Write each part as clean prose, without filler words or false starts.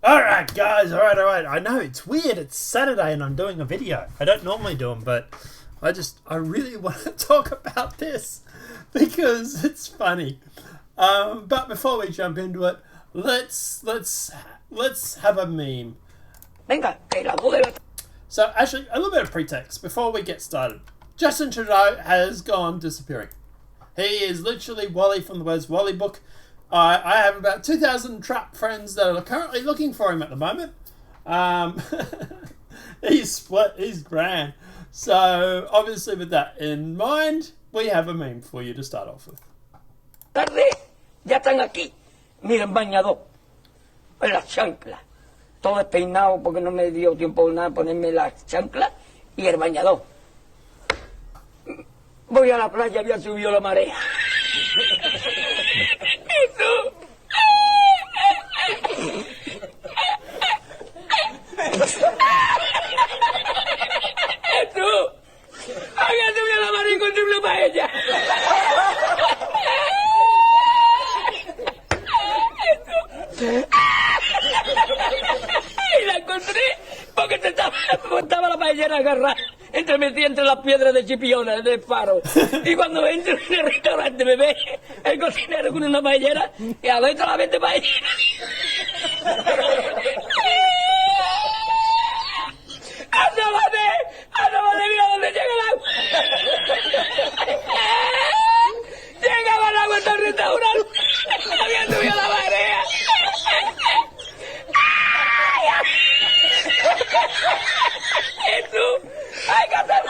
Alright guys, alright. I know, it's weird, it's Saturday and I'm doing a video. I don't normally do them, but I really want to talk about this because it's funny. But before we jump into it, let's have a meme. So actually, a little bit of pretext before we get started. Justin Trudeau has gone disappearing. He is literally Wally from the Where's Wally book. I have about 2,000 trap friends that are currently looking for him at the moment. He's split, he's grand. So obviously with that in mind, we have a meme for you to start off with. Tarde, ya están aquí. Miren, bañado. En las chanclas. Todo despeinado porque no me dio tiempo nada ponerme las chanclas y el bañador. Voy a la playa, había subido la marea. Tú, había subido la marea y encontré una paella. Y la encontré porque estaba la paellera agarrada metida entre las piedras de Chipiona, de Faro. Y cuando entro en el restaurante me ve el cocinero con una paellera y adentro la vende paellera. ¡Asómate! ¡Mira dónde llega el agua! Llegaba el agua hasta el restaurante. Había subido la marea. ¡Eso! ¡Hay que hacer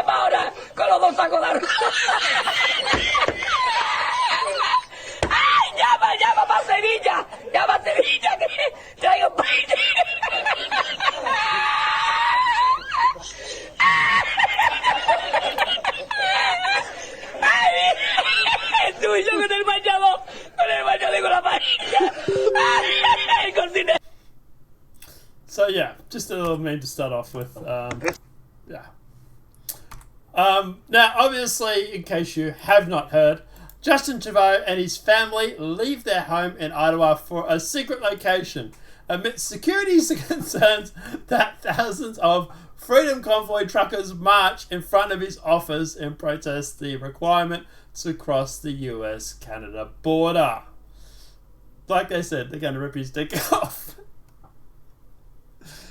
ahora! Con los dos sacos de arroz. ¡Ay! ¡Llama para Sevilla! ¡Llama a Sevilla que traigo paella! ¡Ay! Tú y yo con el bañador y con la paella. ¡Ay! ¡Cocinero! So yeah, just a little meme to start off with. Now, obviously, in case you have not heard, Justin Trudeau and his family leave their home in Ottawa for a secret location amidst security concerns that thousands of Freedom Convoy truckers march in front of his office in protest the requirement to cross the US-Canada border. Like they said, they're going to rip his dick off.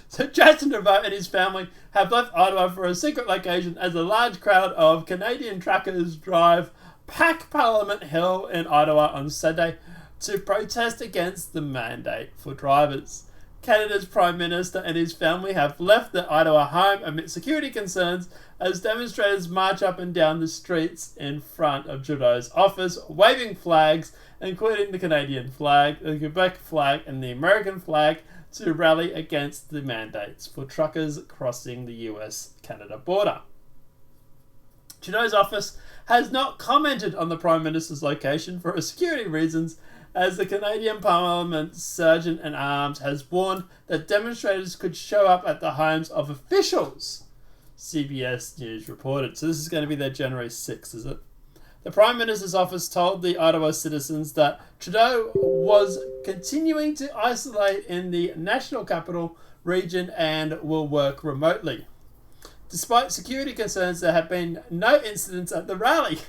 So Justin Trudeau and his family have left Ottawa for a secret location as a large crowd of Canadian truckers drive pack Parliament Hill in Ottawa on Saturday to protest against the mandate for drivers. Canada's Prime Minister and his family have left their Ottawa home amid security concerns as demonstrators march up and down the streets in front of Trudeau's office, waving flags, including the Canadian flag, the Quebec flag, and the American flag, to rally against the mandates for truckers crossing the US-Canada border. Trudeau's office has not commented on the Prime Minister's location for security reasons, as the Canadian Parliament's Sergeant-at-Arms has warned that demonstrators could show up at the homes of officials, CBS News reported. So this is going to be their January 6th, is it? The Prime Minister's office told the Ottawa citizens that Trudeau was continuing to isolate in the National Capital Region and will work remotely. Despite security concerns, there have been no incidents at the rally,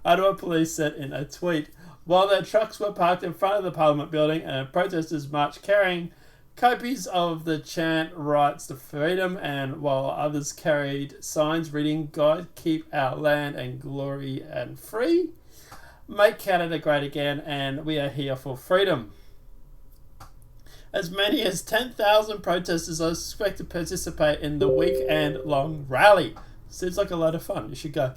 Ottawa police said in a tweet, while their trucks were parked in front of the Parliament building and protesters marched carrying copies of the chant Rights to Freedom, and while others carried signs reading God keep our land and glory and free, make Canada great again, and we are here for freedom. As many as 10,000 protesters are expected to participate in the weekend-long rally. Seems like a lot of fun. You should go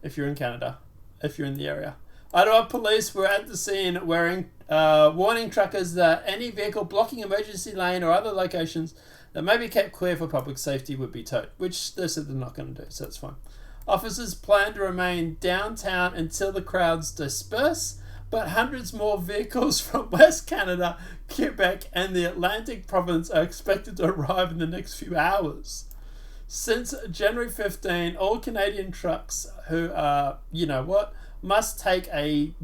if you're in Canada, if you're in the area. Ottawa police were at the scene warning truckers that any vehicle blocking emergency lane or other locations that may be kept clear for public safety would be towed, which they said they're not going to do, so that's fine. Officers plan to remain downtown until the crowds disperse, but hundreds more vehicles from West Canada, Quebec, and the Atlantic province are expected to arrive in the next few hours. Since January 15, all Canadian trucks who are, must take a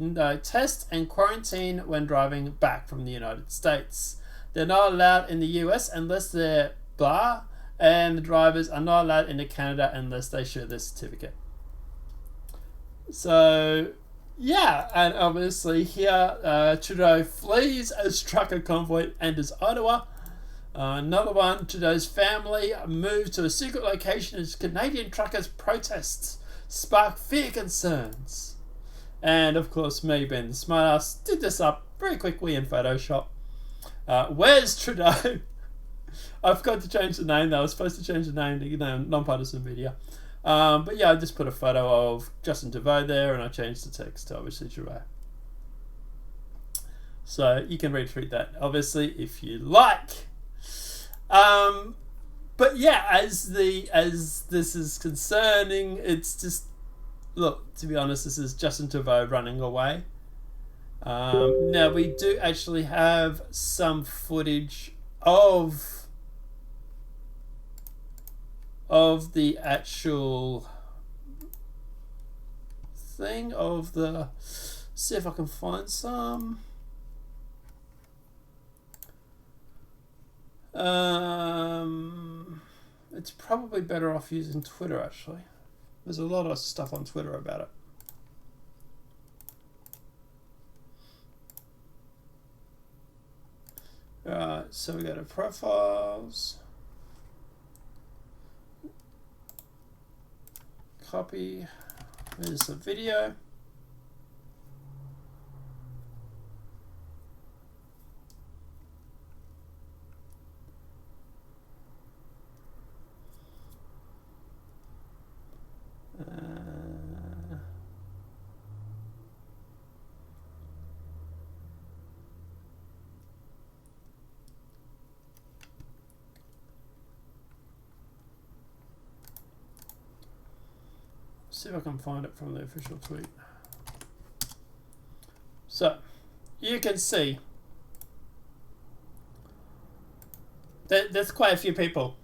test and quarantine when driving back from the United States. They're not allowed in the US unless they're blah, and the drivers are not allowed into Canada unless they show their certificate. So, yeah, and obviously here Trudeau flees as trucker convoy enters Ottawa. Another one, Trudeau's family moved to a secret location as Canadian truckers' protests spark fear concerns. And of course, me being the smartass did this up very quickly in Photoshop. Where's Trudeau? I forgot to change the name. I was supposed to change the name to Nonpartisan Media. But yeah, I just put a photo of Justin Trudeau there, and I changed the text to obviously Trudeau. So you can retweet that, obviously, if you like. But yeah, as this is concerning, it's just, look, to be honest, this is Justin Trudeau running away. Now we do actually have some footage of the actual thing of the. See if I can find some. It's probably better off using Twitter, actually. There's a lot of stuff on Twitter about it. Alright, so we go to profiles. Copy. There's the video. See if I can find it from the official tweet. So, you can see that there's quite a few people.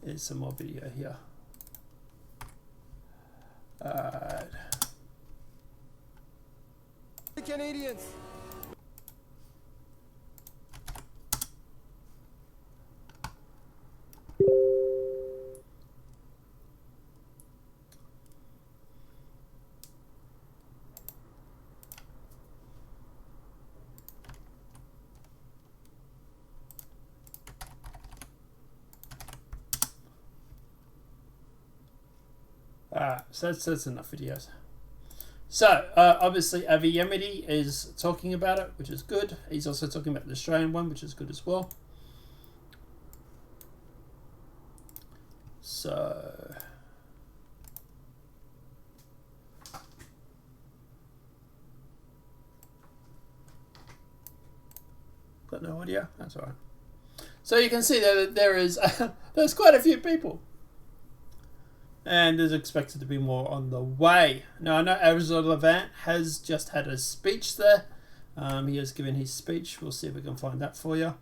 There's some more video here. Alright. The Canadians. So that's enough videos. So, obviously, Avi Yemedi is talking about it, which is good. He's also talking about the Australian one, which is good as well. So, got no audio? That's all right. So you can see that there is there's quite a few people. And there's expected to be more on the way. Now, I know Arizona Levant has just had a speech there. He has given his speech. We'll see if we can find that for you.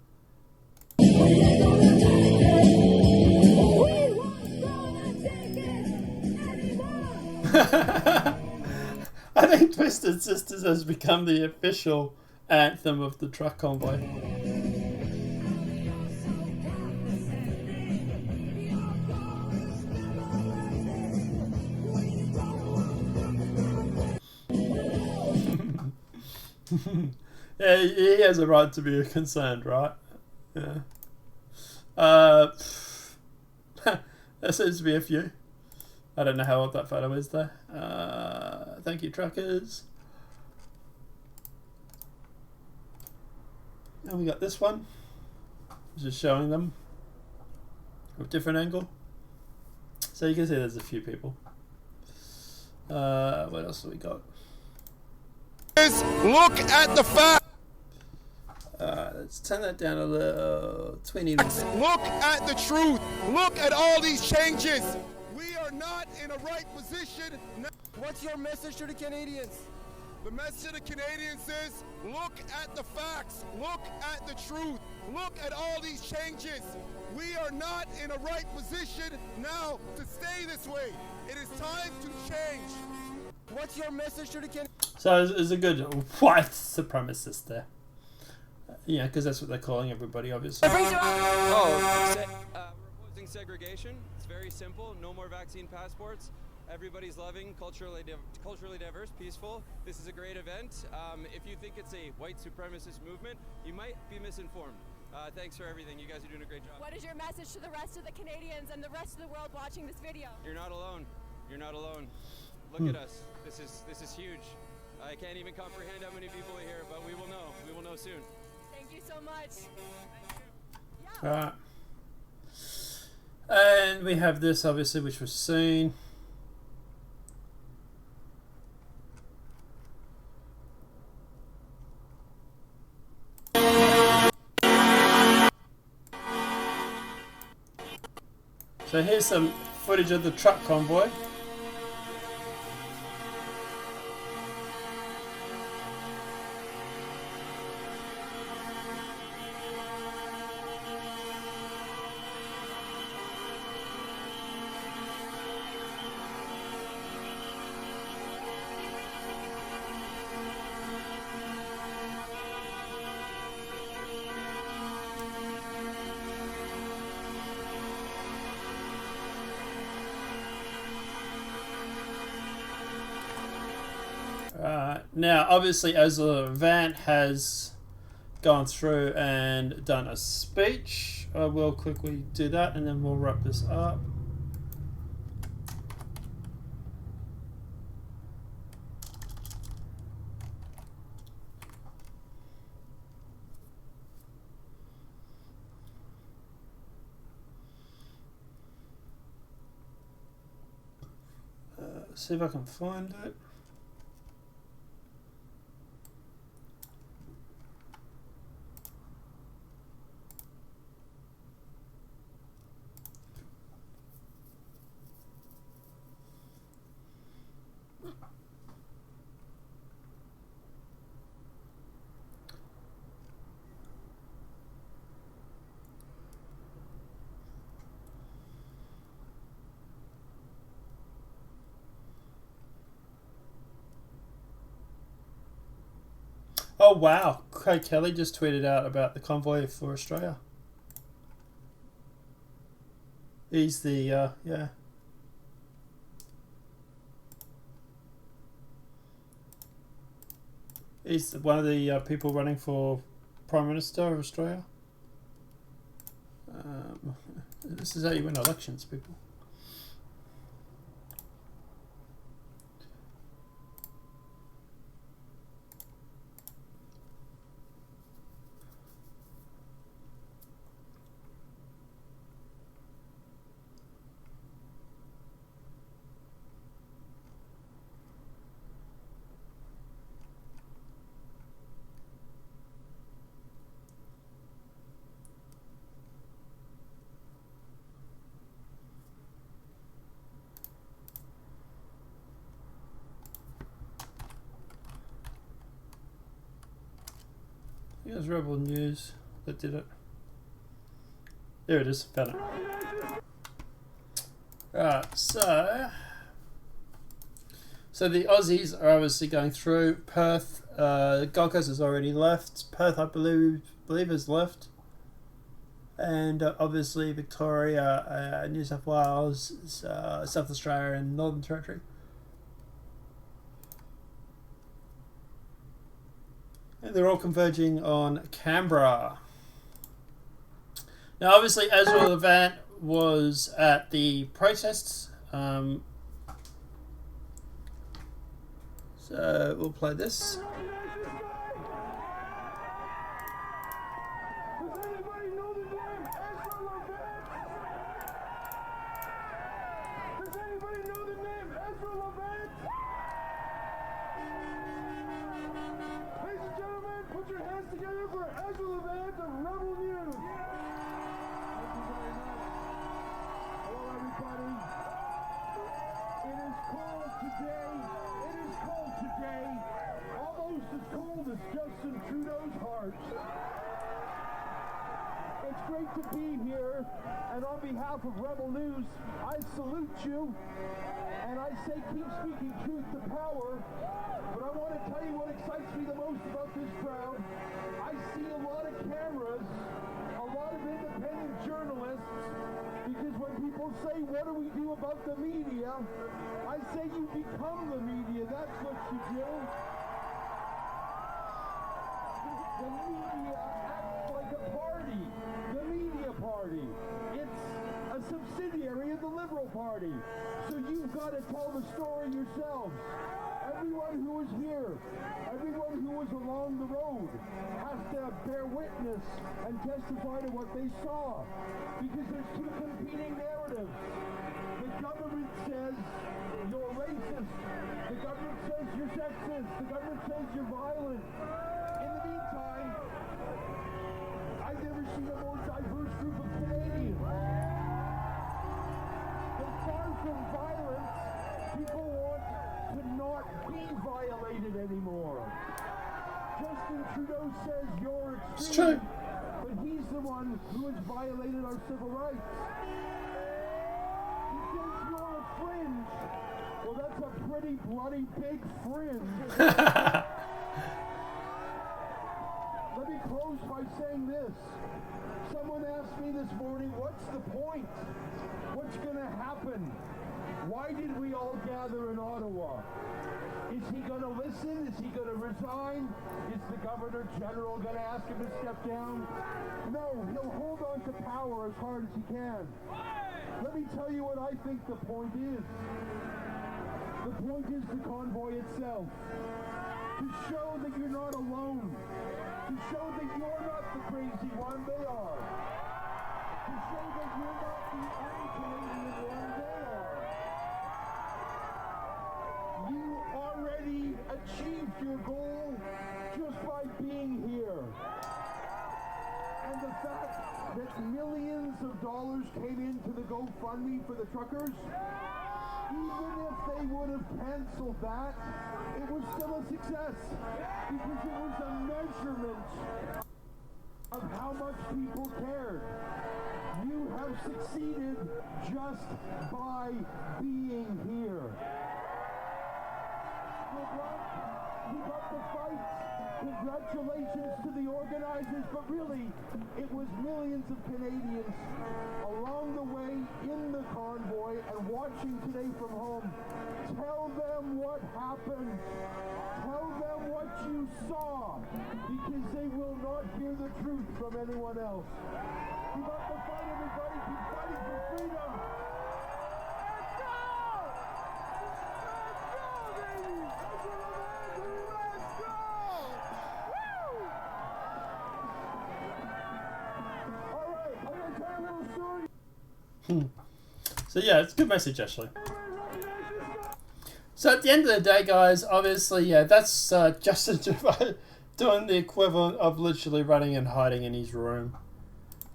I think Twisted Sisters has become the official anthem of the truck convoy. Yeah, he has a right to be concerned, right? Yeah. There seems to be a few. I don't know how old that photo is though. Thank you, truckers. And we got this one. Just showing them from a different angle. So you can see there's a few people. What else have we got? Look at the facts. Let's turn that down a little. 20. Look at the truth. Look at all these changes. We are not in a right position. What's your message to the Canadians? The message to the Canadians is, look at the facts. Look at the truth. Look at all these changes. We are not in a right position now to stay this way. It is time to change. What's your message to the Canadians? So there's a good white supremacist there. Yeah, because that's what they're calling everybody, obviously. We're opposing segregation. It's very simple. No more vaccine passports. Everybody's loving, culturally diverse, peaceful. This is a great event. If you think it's a white supremacist movement, you might be misinformed. Thanks for everything. You guys are doing a great job. What is your message to the rest of the Canadians and the rest of the world watching this video? You're not alone. You're not alone. Look at us. This is huge. I can't even comprehend how many people are here, but we will know. We will know soon. Thank you so much. Alright. And we have this, obviously, which was seen. So here's some footage of the truck convoy. Now, obviously, as the event has gone through and done a speech, I will quickly do that and then we'll wrap this up. See if I can find it. Oh wow, Craig Kelly just tweeted out about the convoy for Australia. He's the, yeah. He's one of the people running for Prime Minister of Australia. This is how you win elections, people. It was Rebel News that did it. There it is, found it. Alright, so the Aussies are obviously going through. Perth, Gold Coast has already left. Perth, I believe has left. And obviously Victoria, New South Wales, South Australia and Northern Territory. And they're all converging on Canberra. Now, obviously, Ezra Levant was at the protests. So we'll play this. Justin Trudeau's heart. It's great to be here, and on behalf of Rebel News, I salute you, and I say keep speaking truth to power, but I want to tell you what excites me the most about this crowd. I see a lot of when people say, what do we do about the media? I say you become the media. That's what you do. The media acts like a party. The media party. It's a subsidiary of the Liberal Party. So you've got to tell the story yourselves. Everyone who was here, everyone who was along the road has to bear witness and testify to what they saw. Because there's two competing narratives. The government says you're racist. The government says you're sexist. The government says you're violent. In the meantime, I've never seen a more diverse group of Canadians. But far from violence, people want to not be violated anymore. Justin Trudeau says you're extreme, It's true. but he's the one who has violated our civil rights. He says you're a fringe. Well, that's a pretty bloody big fringe. Let me close by saying this. Someone asked me this morning, what's the point? What's going to happen? Why did we all gather in Ottawa? Is he going to listen? Is he going to resign? Is the Governor General going to ask him to step down? No, he'll hold on to power as hard as he can. Let me tell you what I think the point is. The point is the convoy itself. To show that you're not alone. To show that you're not the crazy one, they are. To show that you're not the un-Canadian one, they are. You already achieved your goal just by being here. And the fact that millions of dollars came into the GoFundMe for the truckers, even if they would have canceled that, it was still a success because it was a measurement of how much people cared. You have succeeded just by being here. You got the fight. Congratulations to the organizers, but really, it was millions of Canadians along the way in the convoy and watching today from home. Tell them what happened. Tell them what you saw, because they will not hear the truth from anyone else. You got the fight, everybody. Keep fighting for freedom. Let's go! Let's go, baby! Let's go! Let's go! Woo! All right, I'm going to tell a little story. So yeah, it's a good message actually. So at the end of the day, guys, obviously, yeah, that's Justin Trudeau doing the equivalent of literally running and hiding in his room.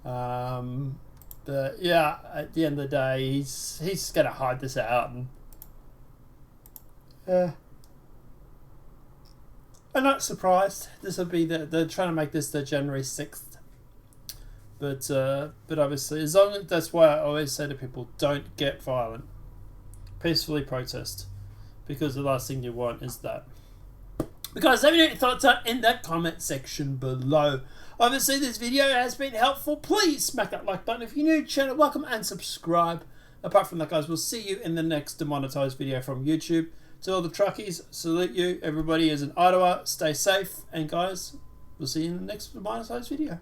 But yeah, at the end of the day, he's gonna hide this out, and I'm not surprised. This will be they're trying to make this the January 6th. But obviously, as long as that's why I always say to people, don't get violent. Peacefully protest. Because the last thing you want is that. Guys, let me know your thoughts in that comment section below. Obviously, this video has been helpful. Please smack that like button. If you're new to the channel, welcome and subscribe. Apart from that, guys, we'll see you in the next demonetized video from YouTube. To all the truckies, salute you. Everybody is in Ottawa. Stay safe. And guys, we'll see you in the next demonetized video.